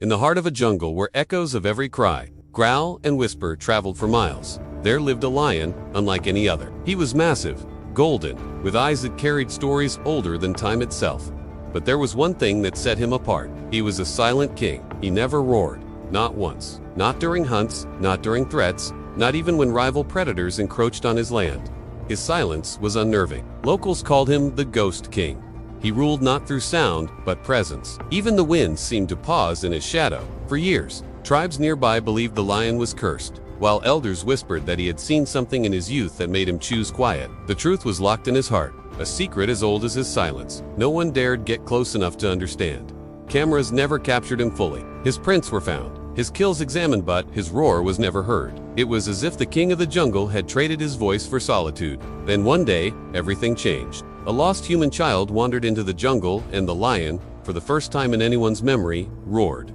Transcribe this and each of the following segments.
In the heart of a jungle where echoes of every cry, growl, and whisper traveled for miles, there lived a lion unlike any other. He was massive, golden, with eyes that carried stories older than time itself. But there was one thing that set him apart. He was a silent king. He never roared, not once. Not during hunts, not during threats, not even when rival predators encroached on his land. His silence was unnerving. Locals called him the Ghost King. He ruled not through sound, but presence. Even the winds seemed to pause in his shadow. For years, tribes nearby believed the lion was cursed, while elders whispered that he had seen something in his youth that made him choose quiet. The truth was locked in his heart, a secret as old as his silence. No one dared get close enough to understand. Cameras never captured him fully. His prints were found, his kills examined, but his roar was never heard. It was as if the king of the jungle had traded his voice for solitude. Then one day, everything changed. A lost human child wandered into the jungle, and the lion, for the first time in anyone's memory, roared.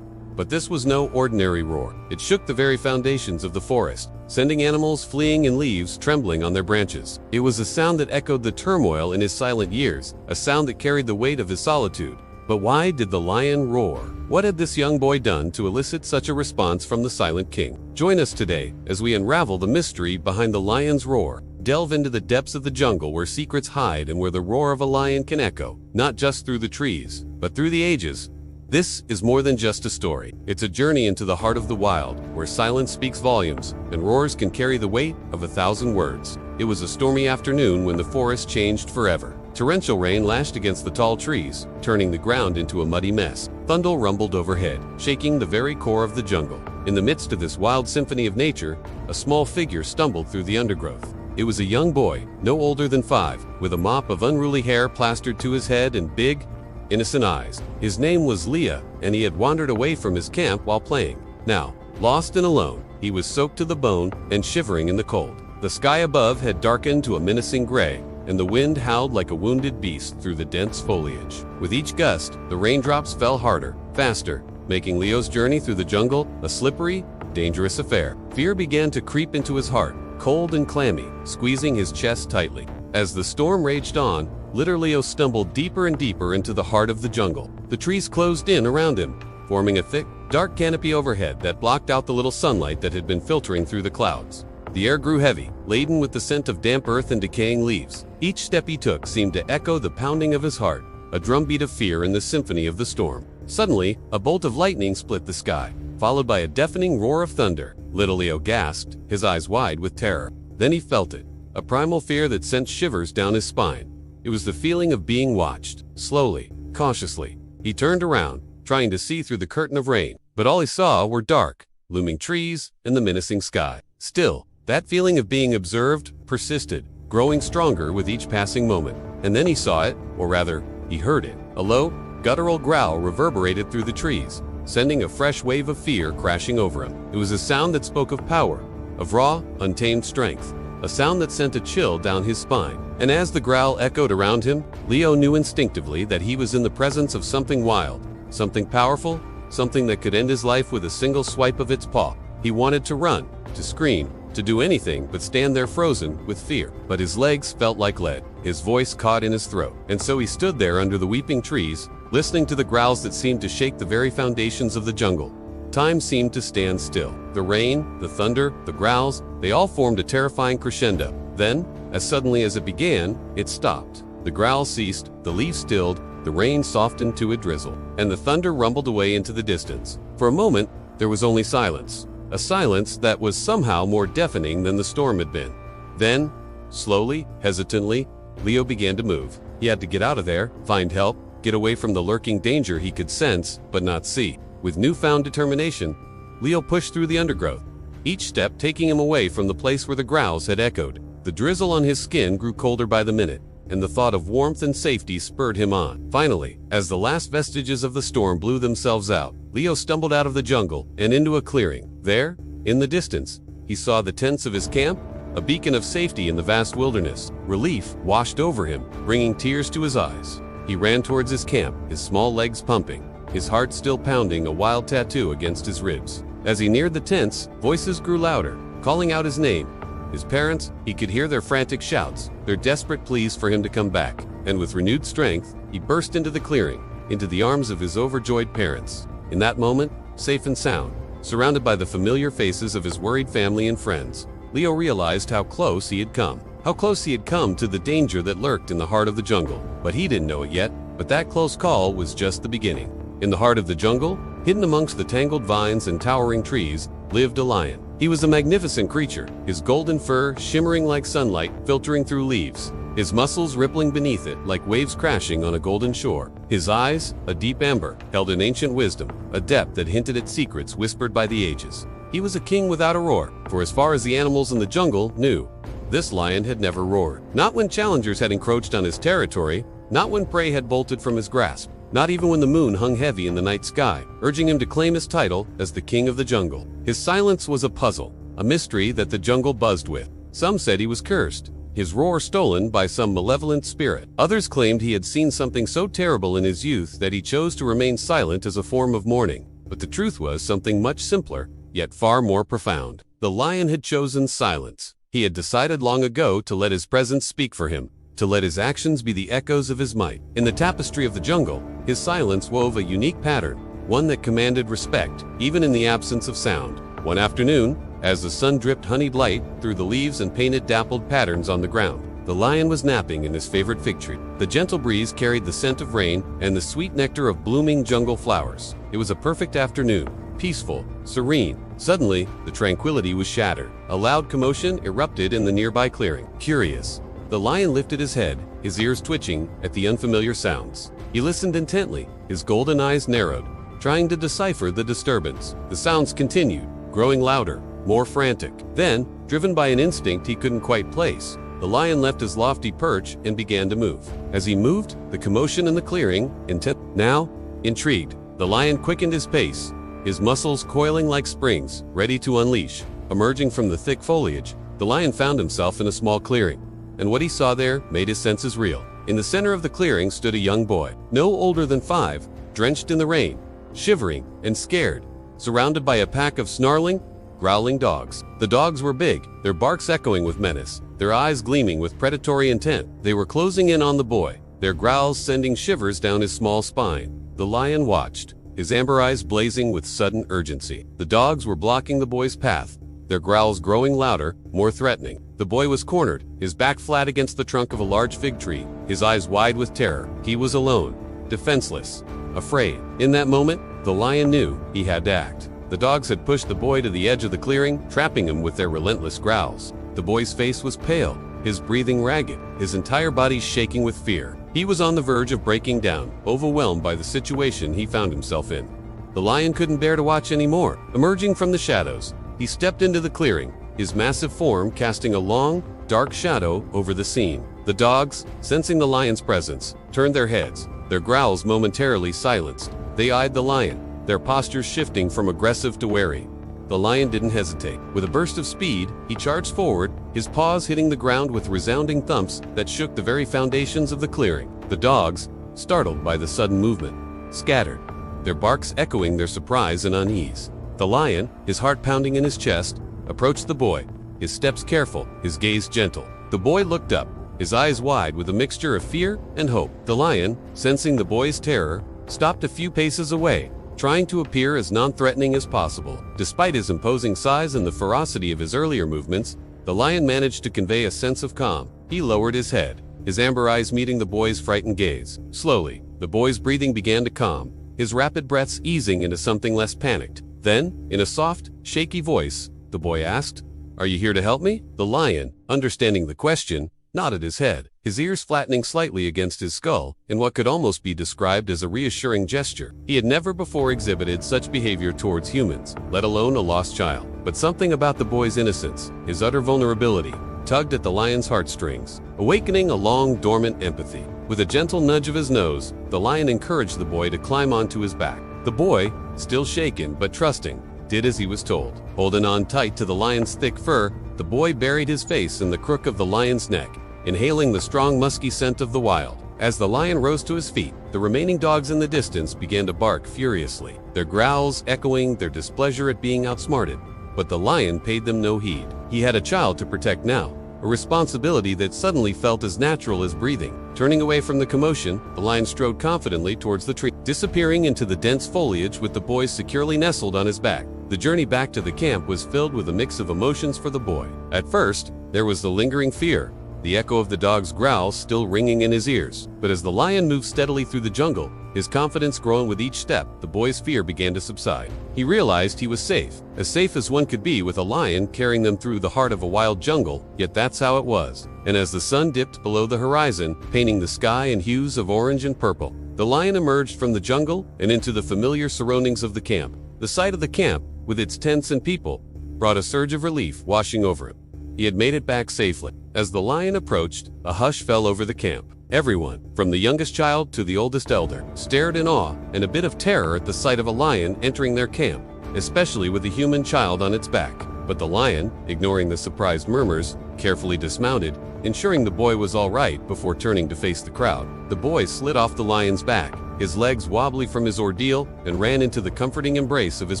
But this was no ordinary roar. It shook the very foundations of the forest, sending animals fleeing and leaves trembling on their branches. It was a sound that echoed the turmoil in his silent years, a sound that carried the weight of his solitude. But why did the lion roar? What had this young boy done to elicit such a response from the silent king? Join us today as we unravel the mystery behind the lion's roar. Delve into the depths of the jungle where secrets hide and where the roar of a lion can echo, not just through the trees, but through the ages. This is more than just a story. It's a journey into the heart of the wild, where silence speaks volumes, and roars can carry the weight of 1,000 words. It was a stormy afternoon when the forest changed forever. Torrential rain lashed against the tall trees, turning the ground into a muddy mess. Thunder rumbled overhead, shaking the very core of the jungle. In the midst of this wild symphony of nature, a small figure stumbled through the undergrowth. It was a young boy, no older than 5, with a mop of unruly hair plastered to his head and big, innocent eyes. His name was Leah, and he had wandered away from his camp while playing. Now, lost and alone, he was soaked to the bone and shivering in the cold. The sky above had darkened to a menacing gray, and the wind howled like a wounded beast through the dense foliage. With each gust, the raindrops fell harder, faster, making Leo's journey through the jungle a slippery, dangerous affair. Fear began to creep into his heart, cold and clammy, squeezing his chest tightly. As the storm raged on, little Leo stumbled deeper and deeper into the heart of the jungle. The trees closed in around him, forming a thick, dark canopy overhead that blocked out the little sunlight that had been filtering through the clouds. The air grew heavy, laden with the scent of damp earth and decaying leaves. Each step he took seemed to echo the pounding of his heart, a drumbeat of fear in the symphony of the storm. Suddenly, a bolt of lightning split the sky, followed by a deafening roar of thunder. Little Leo gasped, his eyes wide with terror. Then he felt it, a primal fear that sent shivers down his spine. It was the feeling of being watched. Slowly, cautiously, he turned around, trying to see through the curtain of rain, but all he saw were dark, looming trees and the menacing sky. Still, that feeling of being observed persisted, growing stronger with each passing moment. And then he saw it, or rather, he heard it. A low, guttural growl reverberated through the trees, sending a fresh wave of fear crashing over him. It was a sound that spoke of power, of raw, untamed strength, a sound that sent a chill down his spine. And as the growl echoed around him, Leo knew instinctively that he was in the presence of something wild, something powerful, something that could end his life with a single swipe of its paw. He wanted to run, to scream, to do anything but stand there frozen with fear. But his legs felt like lead, his voice caught in his throat. And so he stood there under the weeping trees, listening to the growls that seemed to shake the very foundations of the jungle. Time seemed to stand still. The rain, the thunder, the growls, they all formed a terrifying crescendo. Then, as suddenly as it began, it stopped. The growls ceased, the leaves stilled, the rain softened to a drizzle, and the thunder rumbled away into the distance. For a moment, there was only silence. A silence that was somehow more deafening than the storm had been. Then, slowly, hesitantly, Leo began to move. He had to get out of there, find help, get away from the lurking danger he could sense but not see. With newfound determination, Leo pushed through the undergrowth, each step taking him away from the place where the growls had echoed. The drizzle on his skin grew colder by the minute, and the thought of warmth and safety spurred him on. Finally, as the last vestiges of the storm blew themselves out, Leo stumbled out of the jungle and into a clearing. There, in the distance, he saw the tents of his camp, a beacon of safety in the vast wilderness. Relief washed over him, bringing tears to his eyes. He ran towards his camp, his small legs pumping, his heart still pounding a wild tattoo against his ribs. As he neared the tents, voices grew louder, calling out his name. His parents, he could hear their frantic shouts, their desperate pleas for him to come back. And with renewed strength, he burst into the clearing, into the arms of his overjoyed parents. In that moment, safe and sound, surrounded by the familiar faces of his worried family and friends. Leo realized how close he had come. How close he had come to the danger that lurked in the heart of the jungle. But he didn't know it yet, but that close call was just the beginning. In the heart of the jungle, hidden amongst the tangled vines and towering trees, lived a lion. He was a magnificent creature, his golden fur shimmering like sunlight filtering through leaves, his muscles rippling beneath it like waves crashing on a golden shore. His eyes, a deep amber, held an ancient wisdom, a depth that hinted at secrets whispered by the ages. He was a king without a roar, for as far as the animals in the jungle knew, this lion had never roared. Not when challengers had encroached on his territory, not when prey had bolted from his grasp, not even when the moon hung heavy in the night sky, urging him to claim his title as the king of the jungle. His silence was a puzzle, a mystery that the jungle buzzed with. Some said he was cursed, his roar stolen by some malevolent spirit. Others claimed he had seen something so terrible in his youth that he chose to remain silent as a form of mourning. But the truth was something much simpler, yet far more profound. The lion had chosen silence. He had decided long ago to let his presence speak for him, to let his actions be the echoes of his might. In the tapestry of the jungle, his silence wove a unique pattern, one that commanded respect, even in the absence of sound. One afternoon, as the sun dripped honeyed light through the leaves and painted dappled patterns on the ground, the lion was napping in his favorite fig tree. The gentle breeze carried the scent of rain and the sweet nectar of blooming jungle flowers. It was a perfect afternoon, peaceful, serene. Suddenly, the tranquility was shattered. A loud commotion erupted in the nearby clearing. Curious, the lion lifted his head, his ears twitching at the unfamiliar sounds. He listened intently, his golden eyes narrowed, trying to decipher the disturbance. The sounds continued, growing louder, more frantic. Then, driven by an instinct he couldn't quite place, the lion left his lofty perch and began to move. As he moved, the commotion in the clearing intensified. Now, intrigued, the lion quickened his pace, his muscles coiling like springs, ready to unleash. Emerging from the thick foliage, the lion found himself in a small clearing, and what he saw there made his senses reel. In the center of the clearing stood a young boy, no older than 5, drenched in the rain, shivering and scared, surrounded by a pack of snarling, growling dogs. The dogs were big, their barks echoing with menace, their eyes gleaming with predatory intent. They were closing in on the boy, their growls sending shivers down his small spine. The lion watched, his amber eyes blazing with sudden urgency. The dogs were blocking the boy's path, their growls growing louder, more threatening. The boy was cornered, his back flat against the trunk of a large fig tree, his eyes wide with terror. He was alone, defenseless, afraid. In that moment, the lion knew he had to act. The dogs had pushed the boy to the edge of the clearing, trapping him with their relentless growls. The boy's face was pale, his breathing ragged, his entire body shaking with fear. He was on the verge of breaking down, overwhelmed by the situation he found himself in. The lion couldn't bear to watch anymore. Emerging from the shadows, he stepped into the clearing, his massive form casting a long, dark shadow over the scene. The dogs, sensing the lion's presence, turned their heads, their growls momentarily silenced. They eyed the lion, their postures shifting from aggressive to wary. The lion didn't hesitate. With a burst of speed, he charged forward, his paws hitting the ground with resounding thumps that shook the very foundations of the clearing. The dogs, startled by the sudden movement, scattered, their barks echoing their surprise and unease. The lion, his heart pounding in his chest, approached the boy, his steps careful, his gaze gentle. The boy looked up, his eyes wide with a mixture of fear and hope. The lion, sensing the boy's terror, stopped a few paces away, trying to appear as non-threatening as possible. Despite his imposing size and the ferocity of his earlier movements, the lion managed to convey a sense of calm. He lowered his head, his amber eyes meeting the boy's frightened gaze. Slowly, the boy's breathing began to calm, his rapid breaths easing into something less panicked. Then, in a soft, shaky voice, the boy asked, "Are you here to help me?" The lion, understanding the question, nodded his head, his ears flattening slightly against his skull in what could almost be described as a reassuring gesture. He had never before exhibited such behavior towards humans, let alone a lost child. But something about the boy's innocence, his utter vulnerability, tugged at the lion's heartstrings, awakening a long dormant empathy. With a gentle nudge of his nose, the lion encouraged the boy to climb onto his back. The boy, still shaken but trusting, did as he was told. Holding on tight to the lion's thick fur, the boy buried his face in the crook of the lion's neck, inhaling the strong musky scent of the wild. As the lion rose to his feet, the remaining dogs in the distance began to bark furiously, their growls echoing their displeasure at being outsmarted. But the lion paid them no heed. He had a child to protect now, a responsibility that suddenly felt as natural as breathing. Turning away from the commotion, the lion strode confidently towards the tree, disappearing into the dense foliage with the boy securely nestled on his back. The journey back to the camp was filled with a mix of emotions for the boy. At first, there was the lingering fear, the echo of the dog's growls still ringing in his ears. But as the lion moved steadily through the jungle, his confidence growing with each step, the boy's fear began to subside. He realized he was safe as one could be with a lion carrying them through the heart of a wild jungle, yet that's how it was. And as the sun dipped below the horizon, painting the sky in hues of orange and purple, the lion emerged from the jungle and into the familiar surroundings of the camp. The sight of the camp, with its tents and people, brought a surge of relief washing over him. He had made it back safely. As the lion approached, a hush fell over the camp. Everyone, from the youngest child to the oldest elder, stared in awe and a bit of terror at the sight of a lion entering their camp, especially with a human child on its back. But the lion, ignoring the surprised murmurs, carefully dismounted, ensuring the boy was all right before turning to face the crowd. The boy slid off the lion's back, his legs wobbly from his ordeal, and ran into the comforting embrace of his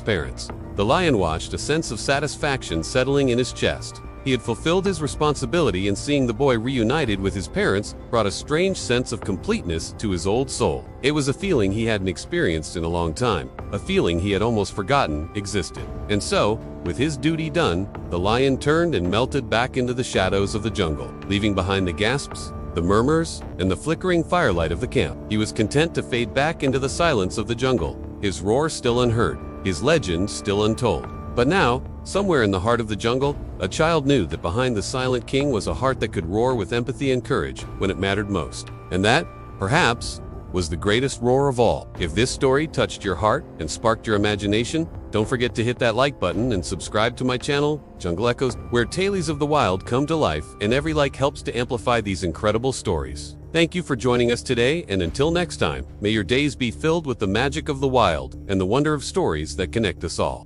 parents. The lion watched, a sense of satisfaction settling in his chest. He had fulfilled his responsibility, and seeing the boy reunited with his parents brought a strange sense of completeness to his old soul. It was a feeling he hadn't experienced in a long time, a feeling he had almost forgotten existed. And so, with his duty done, the lion turned and melted back into the shadows of the jungle, leaving behind the gasps, the murmurs, and the flickering firelight of the camp. He was content to fade back into the silence of the jungle, his roar still unheard, his legend still untold. But now, somewhere in the heart of the jungle, a child knew that behind the silent king was a heart that could roar with empathy and courage when it mattered most. And that, perhaps, was the greatest roar of all. If this story touched your heart and sparked your imagination, don't forget to hit that like button and subscribe to my channel, Jungle Echoes, where tales of the wild come to life, and every like helps to amplify these incredible stories. Thank you for joining us today, and until next time, may your days be filled with the magic of the wild and the wonder of stories that connect us all.